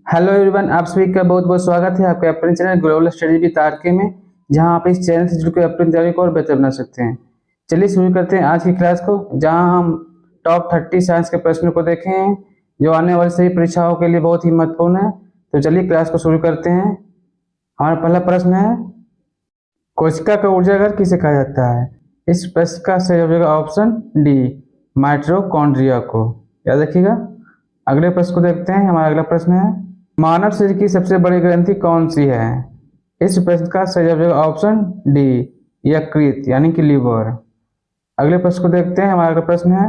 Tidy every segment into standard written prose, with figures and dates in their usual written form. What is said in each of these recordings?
Hello everyone, आप सभी का बहुत बहुत स्वागत है आपके अपने channel global study with RK में, जहां आप इस चैनल से जुड़कर अपनी तैयारी को और बेहतर बना सकते हैं। चलिए शुरू करते हैं आज की क्लास को, जहां हम टॉप 30 साइंस के प्रश्नों को देखे हैं जो आने वाली सभी परीक्षाओं के लिए बहुत ही महत्वपूर्ण है। तो चलिए क्लास को शुरू करते हैं। हमारा पहला प्रश्न है, कोशिका का ऊर्जाघर किसे कहा जाता है? इस प्रश्न का सही जवाब होगा ऑप्शन डी, माइटोकॉन्ड्रिया को। याद रखिएगा। अगले प्रश्न को देखते हैं। हमारा अगला प्रश्न है, मानव शरीर की सबसे बड़ी ग्रंथि कौन सी है? इस प्रश्न का सही जवाब होगा ऑप्शन डी, यकृत यानी कि लीवर। अगले प्रश्न को देखते हैं। हमारा अगला प्रश्न है,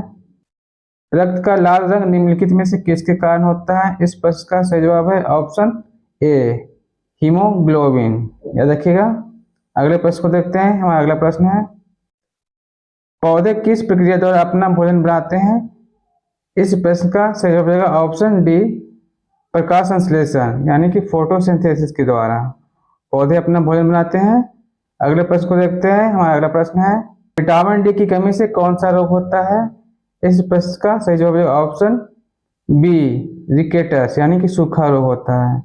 रक्त का लाल रंग निम्नलिखित में से किसके कारण होता है? इस प्रश्न का सही जवाब है ऑप्शन ए, हीमोग्लोबिन। याद रखिएगा। अगले प्रश्न को देखते हैं। हमारा अगला प्रश्न है, पौधे किस प्रक्रिया द्वारा अपना भोजन बनाते हैं? इस प्रश्न का सही जवाब होगा ऑप्शन डी, प्रकाश संश्लेषण यानी कि फोटोसिंथेसिस के द्वारा पौधे अपना भोजन बनाते हैं। अगले प्रश्न को देखते हैं। हमारा अगला प्रश्न है, विटामिन डी की कमी से कौन सा रोग होता है? इस प्रश्न का सही जवाब है ऑप्शन बी, रिकेटस यानी कि सूखा रोग होता है।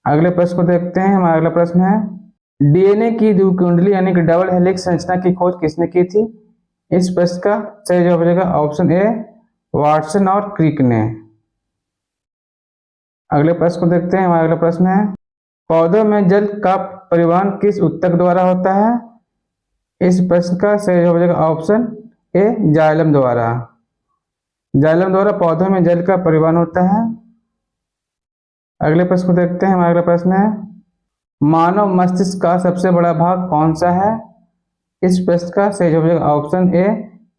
अगले प्रश्न को देखते हैं। हमारा अगला प्रश्न है, डीएनए की द्विकुंडली यानी कि डबल हेलिक्स संरचना की खोज किसने की थी? इस प्रश्न का सही जवाब होगा ऑप्शन ए, वाटसन और क्रिक ने। अगले प्रश्न को देखते हैं। हमारा अगला प्रश्न है, पौधों में जल का परिवहन किस ऊतक द्वारा होता है? इस प्रश्न का सही जवाब होगा ऑप्शन ए, जाइलम द्वारा। जाइलम द्वारा पौधों में जल का परिवहन होता है। अगले प्रश्न को देखते हैं। हमारा अगला प्रश्न है, मानव मस्तिष्क का सबसे बड़ा भाग कौन सा है? इस प्रश्न का सही जवाब होगा ऑप्शन ए,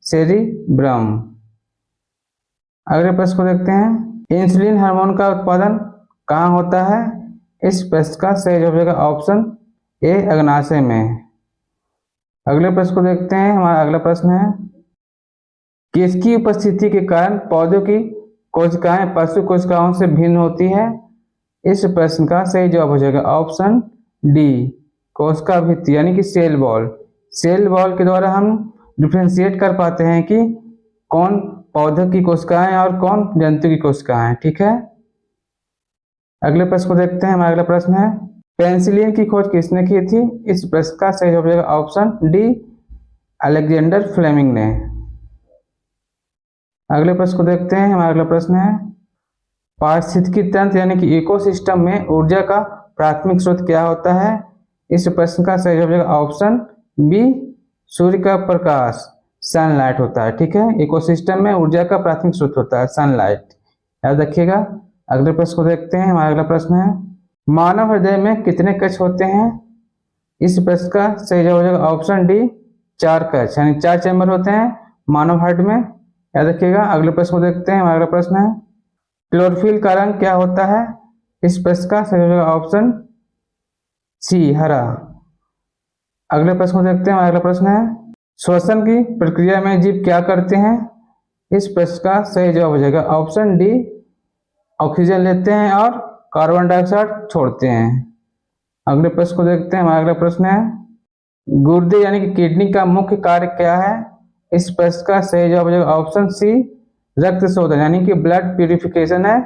सेरिब्रम। अगले प्रश्न को देखते हैं, इंसुलिन हार्मोन का उत्पादन कहाँ होता है? इस प्रश्न का सही जवाब होगा ऑप्शन ए, अग्नाशय में। अगले प्रश्न को देखते हैं। हमारा अगला प्रश्न है, किसकी उपस्थिति के कारण पौधों की कोशिकाएं पशु कोशिकाओं से भिन्न होती है? इस प्रश्न का सही जवाब हो जाएगा ऑप्शन डी, कोशिका भित्ति यानी कि सेल वॉल। सेल वॉल के द्वारा हम डिफ्रेंशिएट कर पाते हैं कि कौन पौधों की कोशिकाएं और कौन जंतु की कोशिकाएं। ठीक है। अगले प्रश्न को देखते हैं। हमारा अगला प्रश्न है, पेनिसिलिन की खोज किसने की थी? इस प्रश्न का सही जवाब होगा ऑप्शन डी, अलेक्जेंडर फ्लेमिंग ने। अगले प्रश्न को देखते हैं। हमारा अगला प्रश्न है, पारिस्थितिकी तंत्र यानी कि इकोसिस्टम में ऊर्जा का प्राथमिक स्रोत क्या होता है? इस प्रश्न का सही जवाब होगा ऑप्शन बी, सूर्य का प्रकाश, सनलाइट होता है। ठीक है। इकोसिस्टम में ऊर्जा का प्राथमिक स्रोत होता है सनलाइट। याद रखिएगा। अगले प्रश्न को देखते हैं। हमारा अगला प्रश्न है, मानव हृदय में कितने कक्ष होते हैं? इस प्रश्न का सही जवाब होगा ऑप्शन डी, 4 कक्ष यानी 4 चैम्बर होते हैं मानव हार्ट में। याद रखिएगा। अगले प्रश्न को देखते हैं। हमारा अगला प्रश्न है, क्लोरोफिल का रंग क्या होता है? इस प्रश्न का सही जवाब ऑप्शन सी, हरा। अगले प्रश्न को देखते हैं। हमारा अगला प्रश्न है, श्वसन की प्रक्रिया में जीव क्या करते हैं? इस प्रश्न का सही जवाब हो जाएगा ऑप्शन डी, ऑक्सीजन लेते हैं और कार्बन डाइऑक्साइड छोड़ते हैं। अगले प्रश्न को देखते हैं। हमारा अगला प्रश्न है, गुर्दे यानी कि किडनी का मुख्य कार्य क्या है? इस प्रश्न का सही जवाब हो जाएगा ऑप्शन सी, रक्त शोधन यानी कि ब्लड प्यूरिफिकेशन है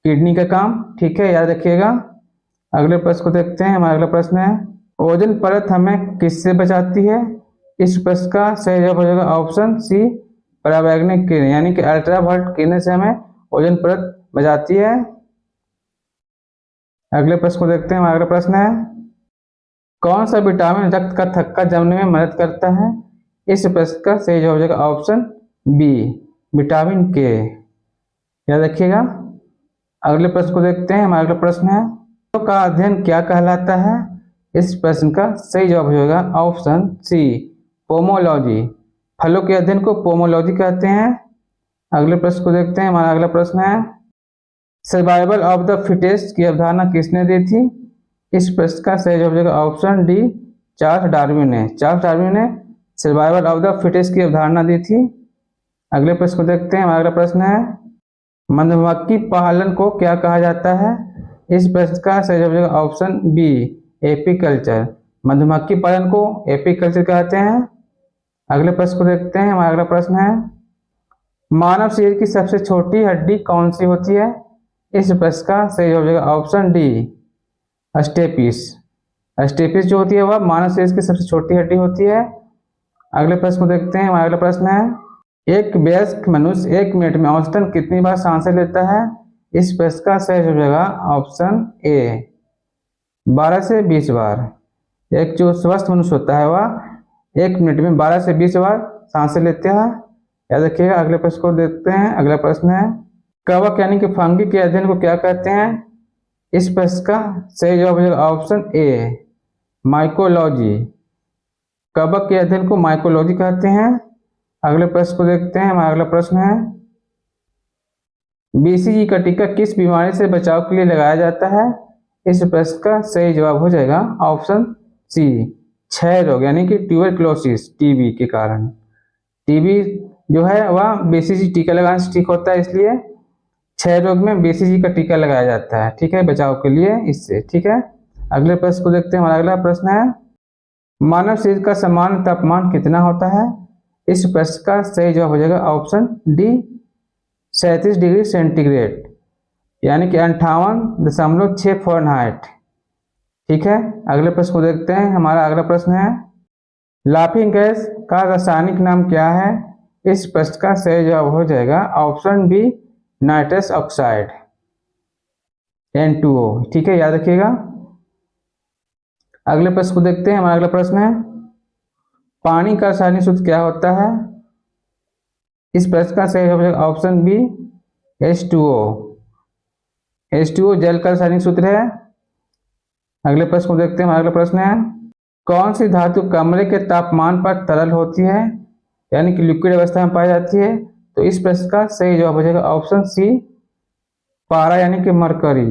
किडनी का काम। ठीक है। याद रखिएगा। अगले प्रश्न को देखते हैं। हमारा अगला प्रश्न है, ओजोन परत हमें किससे बचाती है? इस प्रश्न का सही जवाब हो जाएगा ऑप्शन सी, पराबैंगनी किरण यानी कि अल्ट्रावायलेट किरण से हमें ओजोन परत बचाती है। अगले प्रश्न को देखते हैं। हमारा अगला प्रश्न है, कौन सा विटामिन रक्त का थक्का जमने में मदद करता है? इस प्रश्न का सही जवाब हो जाएगा ऑप्शन बी, विटामिन के। याद रखिएगा। अगले प्रश्न को देखते हैं। हमारा अगला प्रश्न है, फलों का अध्ययन क्या कहलाता है? इस प्रश्न का सही जवाब हो जाएगा ऑप्शन सी, पोमोलॉजी। फलों के अध्ययन को पोमोलॉजी कहते हैं। अगले प्रश्न को देखते हैं। हमारा अगला प्रश्न है, सर्वाइवल ऑफ द फिटेस्ट की अवधारणा किसने दी थी? इस प्रश्न का सही जवाब हो जाएगा ऑप्शन डी, चार्ल्स डार्विन ने। चार्ल्स डार्विन ने सर्वाइवल ऑफ द फिटेस्ट की अवधारणा दी थी। अगले प्रश्न को देखते हैं। हमारा अगला प्रश्न है, मधुमक्खी पालन को क्या कहा जाता है? इस प्रश्न का सही जवाब हो जाएगा ऑप्शन बी, एपीकल्चर। मधुमक्खी पालन को एपीकल्चर कहते हैं। अगले प्रश्न को देखते हैं। हमारा अगला प्रश्न है, मानव शरीर की सबसे छोटी हड्डी कौन सी होती है? इस प्रश्न का सही जवाब हो जाएगा ऑप्शन डी, स्टेपिस। स्टेपिस जो होती है वह मानव शरीर की सबसे छोटी हड्डी होती है। अगले प्रश्न को देखते हैं। हमारा अगला प्रश्न है, एक वयस्क मनुष्य 1 मिनट में औसतन कितनी बार सांसें लेता है? इस प्रश्न का सही जवाब हो जाएगा ऑप्शन ए, 12 से 20 बार। एक जो स्वस्थ मनुष्य होता है वह 1 मिनट में 12 से 20 बार सांसें लेते हैं। याद रखिएगा। अगले प्रश्न को देखते हैं। अगला प्रश्न है, कवक यानी कि फंगी के अध्ययन को क्या कहते हैं? इस प्रश्न का सही जवाब हो जाएगा ऑप्शन ए, माइकोलॉजी। कवक के अध्ययन को माइकोलॉजी कहते हैं। अगले प्रश्न को देखते हैं। हमारा अगला प्रश्न है, बीसीजी का टीका किस बीमारी से बचाव के लिए लगाया जाता है? इस प्रश्न का सही जवाब हो जाएगा ऑप्शन सी, क्षय रोग यानी कि ट्यूबरक्लोसिस, टीबी के कारण। टीबी जो है वह बीसीजी टीका लगाने से ठीक होता है, इसलिए क्षय रोग में बीसीजी का टीका लगाया जाता है, ठीक है, बचाव के लिए इससे, ठीक है। अगले प्रश्न को देखते हैं। हमारा अगला प्रश्न है, मानव शरीर का सामान्य तापमान कितना होता है? इस प्रश्न का सही जवाब हो जाएगा ऑप्शन डी, 37 डिग्री सेंटीग्रेड यानी कि 58.6 फ़ारेनहाइट, ठीक है। अगले प्रश्न को देखते हैं। हमारा अगला प्रश्न है, लाफिंग गैस का रासायनिक नाम क्या है? इस प्रश्न का सही जवाब हो जाएगा option B, nitrous oxide, N2O, ठीक है, याद रखिएगा। अगले प्रश्न को देखते हैं। हमारा अगला प्रश्न है, पानी का रासायनिक सूत्र क्या होता है? इस प्रश्न का सही जवाब हो जाएगा ऑप्शन बी, H2O। H2O जल का रासायनिक सूत्र है। अगले प्रश्न को देखते हैं। हमारा अगला प्रश्न है, कौन सी धातु कमरे के तापमान पर तरल होती है यानी कि लिक्विड अवस्था में पाई जाती है? तो इस प्रश्न का सही जवाब हो जाएगा ऑप्शन सी, पारा यानी कि मरकरी।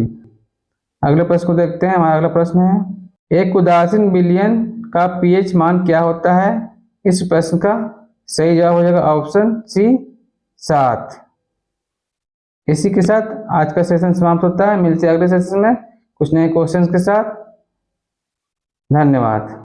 अगले प्रश्न को देखते हैं। हमारा अगला प्रश्न है, एक उदासीन विलयन का पीएच मान क्या होता है? इस प्रश्न का सही जवाब हो जाएगा ऑप्शन सी, 7। इसी के साथ आज का सेशन समाप्त होता है। मिलते हैं अगले सेशन में कुछ नए क्वेश्चंस के साथ। धन्यवाद।